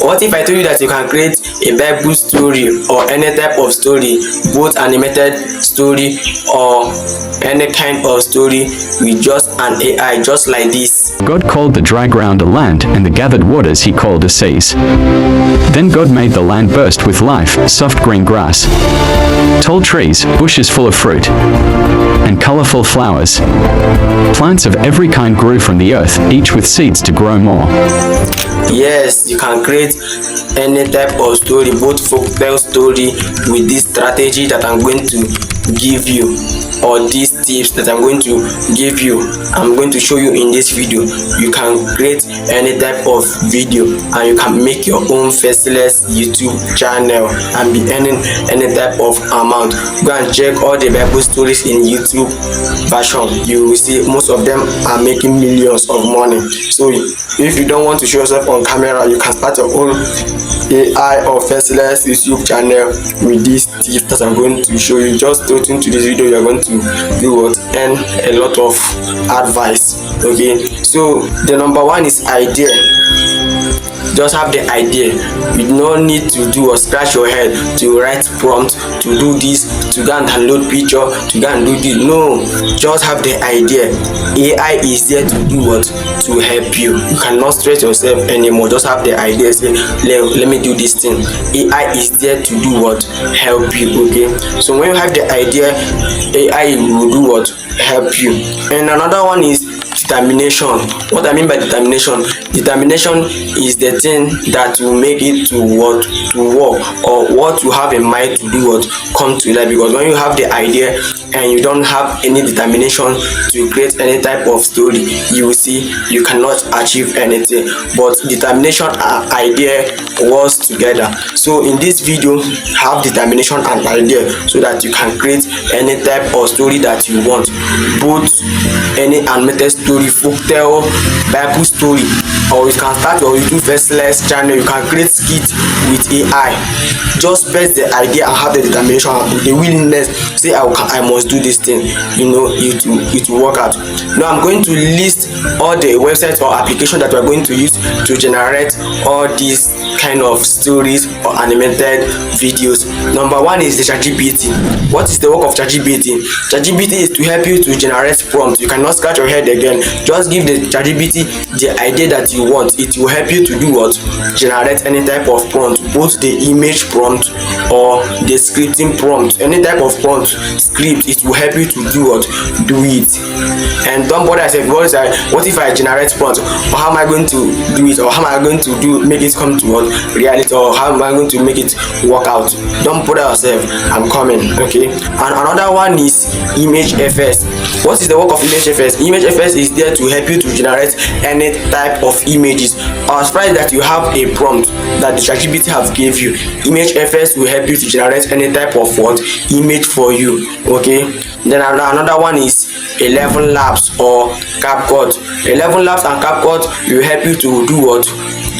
What if I told you that you can create a Bible story or any type of story, both animated story or any kind of story with just an AI, just like this? God called the dry ground a land, and the gathered waters he called a seas. Then God made the land burst with life, soft green grass, tall trees, bushes full of fruit, and colorful flowers. Plants of every kind grew from the earth, each with seeds to grow more. Yes, you can create any type of story, both folktale story, with this strategy that I'm going to give you, or these tips that I'm going to give you, I'm going to show you in this video. You can create any type of video and you can make your own faceless YouTube channel and be earning any type of amount. Go and check all the Bible stories in YouTube version. You will see most of them are making millions of money. So if you don't want to show yourself on camera, you can start your own AI or faceless YouTube channel with these tips that I'm going to show you. Just stay tuned to this video. You're going to do what? Earn a lot of advice. Okay, so the number one is idea. Just have the idea. You don't need to do or scratch your head to write prompt, to do this, to go and download picture, to go and do this. No, just have the idea. AI is there to do what? To help you. You cannot stress yourself anymore. Just have the idea. Say, let me do this thing. AI is there to do what? Help you. Okay, so when you have the idea, AI will do what? Help you. And another one is determination. What I mean by determination is the thing that will make it to work, or what you have in mind to do what come to life. Because when you have the idea and you don't have any determination to create any type of story, you will see you cannot achieve anything. But determination and idea works together. So in this video, have determination and idea so that you can create any type of story that you want, both any animated story, folktale, Bible story, or you can start your YouTube faceless channel. You can create skits with AI. Just press the idea and have the determination, the willingness. Say I must do this thing. You know, it will work out. Now I'm going to list all the websites or applications that we are going to use to generate all these kind of stories or animated videos. Number one is the ChatGPT. What is the work of ChatGPT? ChatGPT is to help you to generate prompts. You cannot scratch your head again. Just give the ChatGPT the idea that you want. It will help you to do what? Generate any type of prompt, both the image prompt or the scripting prompt. Any type of prompt script, it will help you to do what? Do it. And don't bother yourself, because what if I generate prompt, or how am I going to do it, or how am I going to make it come to what? Reality, or how am I going to make it work out? Don't bother yourself, I'm coming. Okay. And another one is ImageFS. What is the work of ImageFS? ImageFS is there to help you to generate any type of images. I was surprised that you have a prompt that the ChatGPT have gave you. ImageFS will help you to generate any type of what? Image for you. Okay. Then another one is 11 Labs or CapCut. 11 Labs and CapCut will help you to do what?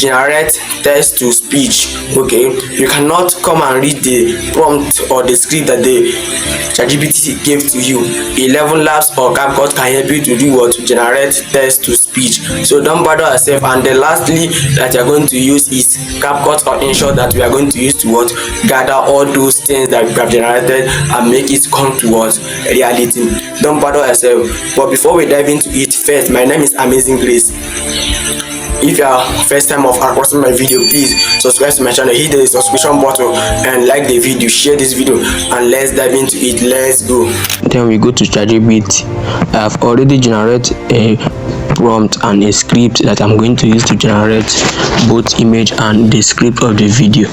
Generate text to speech. Okay, you cannot come and read the prompt or the script that the ChatGPT gave to you. 11 Labs or CapCut can help you to do what? Generate text to speech. So don't bother yourself. And the lastly that you're going to use is CapCut or InShot, that we are going to use to what? Gather all those things that we have generated and make it come towards reality. Don't bother yourself. But before we dive into it, first, my name is Amazing Grace. If you are first time of watching my video, please subscribe to my channel, hit the subscription button and like the video, share this video, and let's dive into it. Let's go. Then we go to ChatGPT. I have already generated a prompt and a script that I'm going to use to generate both image and the script of the video.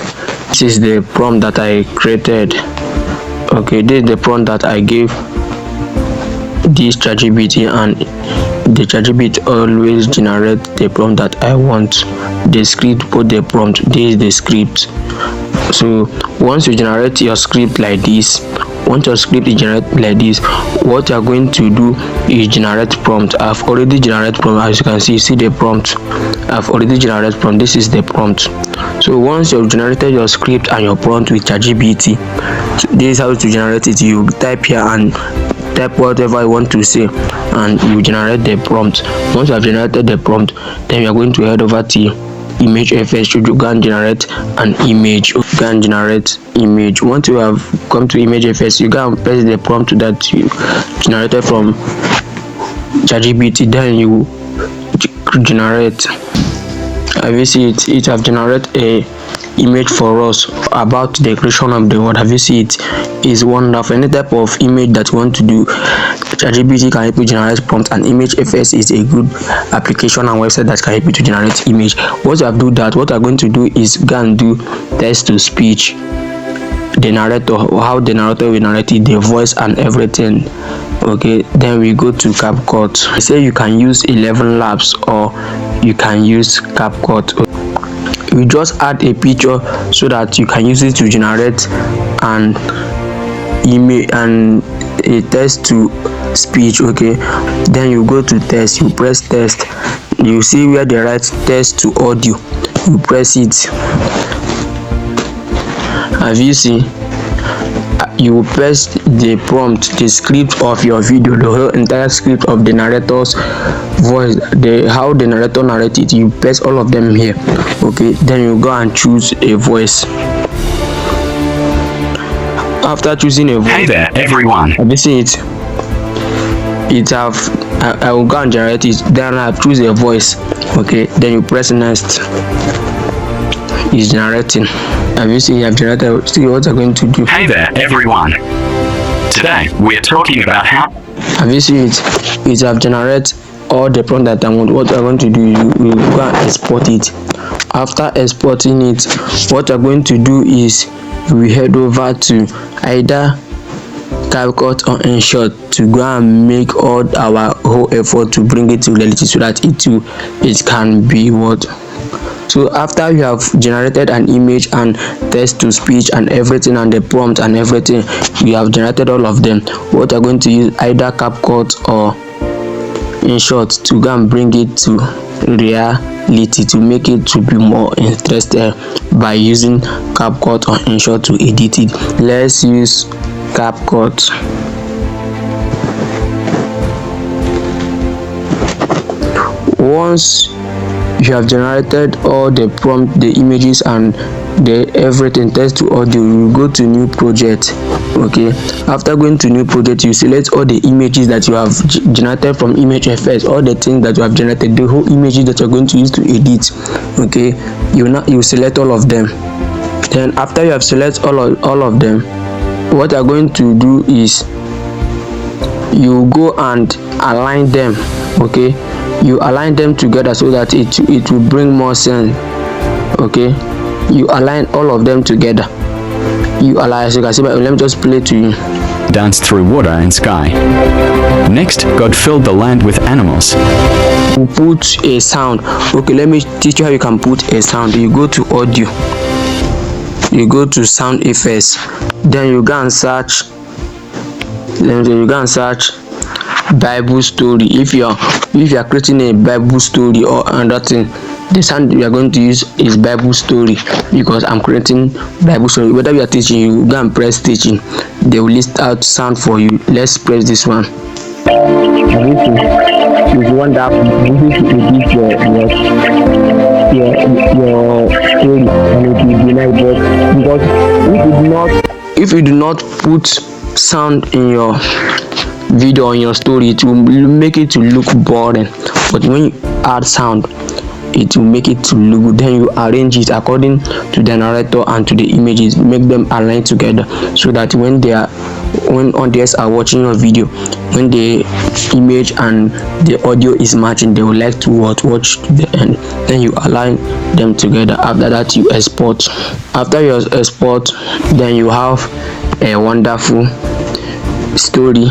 This is the prompt that I created. Okay, this is the prompt that I gave this ChatGPT, and the ChatGPT always generate the prompt that I want. The script, put the prompt, this is the script. So once you generate your script like this, once your script is generated like this, what you are going to do is generate prompt. I've already generated prompt. As you can see the prompt. I've already generated prompt. This is the prompt. So once you've generated your script and your prompt with ChatGPT, so this is how to generate it. You type here and type whatever you want to say, and you generate the prompt. Once you have generated the prompt, then you are going to head over to image FS. Should you go and generate an image, go and generate image. Once you have come to image FS, you go and press the prompt that you generated from ChatGPT, then you generate. Have you see it have generated a image for us about the creation of the world. Have you see it is wonderful. Any type of image that you want to do, ChatGPT can help you generate prompt, and image FS is a good application and website that can help you to generate image. Once you have do that, what I'm going to do is go and do text to speech, the narrator, how the narrator will narrate it, the voice and everything. Okay, then we go to CapCut. I say you can use 11 labs or you can use CapCut. You just add a picture so that you can use it to generate an image and a text to speech. Okay, then you go to text, you press text, you see where they write text to audio, you press it. Have you see, you press the prompt, the script of your video, the whole entire script of the narrator's voice, how the narrator narrates it, you press all of them here. Okay, then you go and choose a voice. After choosing a voice, Hey there, everyone. have you seen it? I will go and generate it, then I choose a voice. Okay, then you press next. It's generating. Have you seen? You have generated. See what I'm going to do. Hey there, everyone. Today, we're talking about how... Have you seen it? It have generated all the prompt that I want. What I'm going to do, you will go and export it. After exporting it, what I'm going to do is we head over to either CapCut or InShot to go and make all our whole effort to bring it to reality so that it can be what. So after you have generated an image and text to speech and everything and the prompt and everything, you have generated all of them. What you're going to use either CapCut or InShot to go and bring it to reality, to make it to be more interesting by using CapCut or InShot to edit it. Let's use CapCut. Once you have generated all the prompt, the images and the everything, text to audio, you go to new project. Okay, after going to new project, you select all the images that you have generated from image FS, all the things that you have generated, the whole images that you're going to use to edit. Okay, you select all of them. Then after you have selected all of them, what you're going to do is you go and align them. Okay, you align them together so that it will bring more sense. Okay, you align all of them together. You align, as you can see, but let me just play to you. Danced through water and sky. Next, God filled the land with animals. You put a sound. Okay, let me teach you how you can put a sound. You go to audio, you go to sound effects, then you go and search. Then you go and search Bible story. If you are creating a Bible story or another thing, the sound we are going to use is Bible story, because I'm creating Bible story. Whether you are teaching, you go and press teaching, they will list out sound for you. Let's press this one. If you want that, this is to give your story, and it will be nice. Because if you do not put sound in your video on your story, it will make it to look boring. But when you add sound, it will make it to look good. Then you arrange it according to the narrator and to the images, make them align together so that when audience are watching your video, when the image and the audio is matching, they will like to watch to the end. Then you align them together. After that, you export. After you export, then you have a wonderful story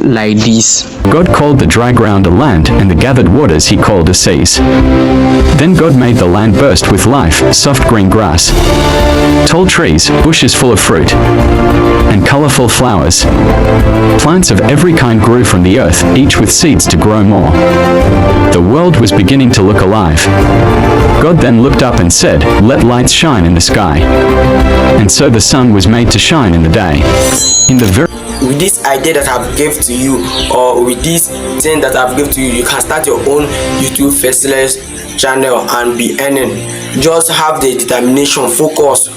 like this. God called the dry ground a land, and the gathered waters he called a seas. Then God made the land burst with life, soft green grass, tall trees, bushes full of fruit, and colorful flowers. Plants of every kind grew from the earth, each with seeds to grow more. The world was beginning to look alive. God then looked up and said, "Let lights shine in the sky." And so the sun was made to shine in the day. In the very with this idea that I've given to you, or with this thing that I've given to you, you can start your own YouTube faceless channel and be earning. Just have the determination, focus,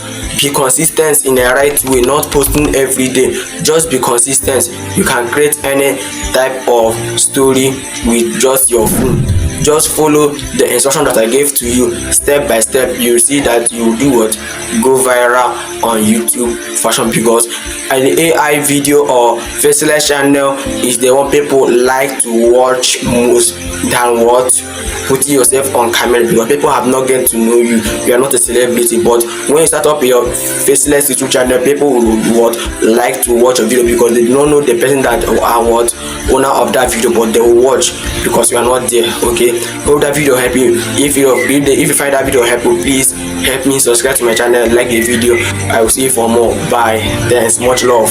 be consistent in a right way, not posting every day. Just be consistent. You can create any type of story with just your phone. Just follow the instruction that I gave to you step by step. You see that you will do what? Go viral on YouTube fashion, because an AI video or faceless channel is the one people like to watch most than what putting yourself on camera, because people have not get to know you. You are not a celebrity. But when you start up your faceless YouTube channel, people will what like to watch a video because they do not know the person that are what owner of that video, but they will watch because you are not there. Okay, hope that video help you. If you find that video helpful, please help me subscribe to my channel, like the video. I will see you for more. Bye. Thanks, much love.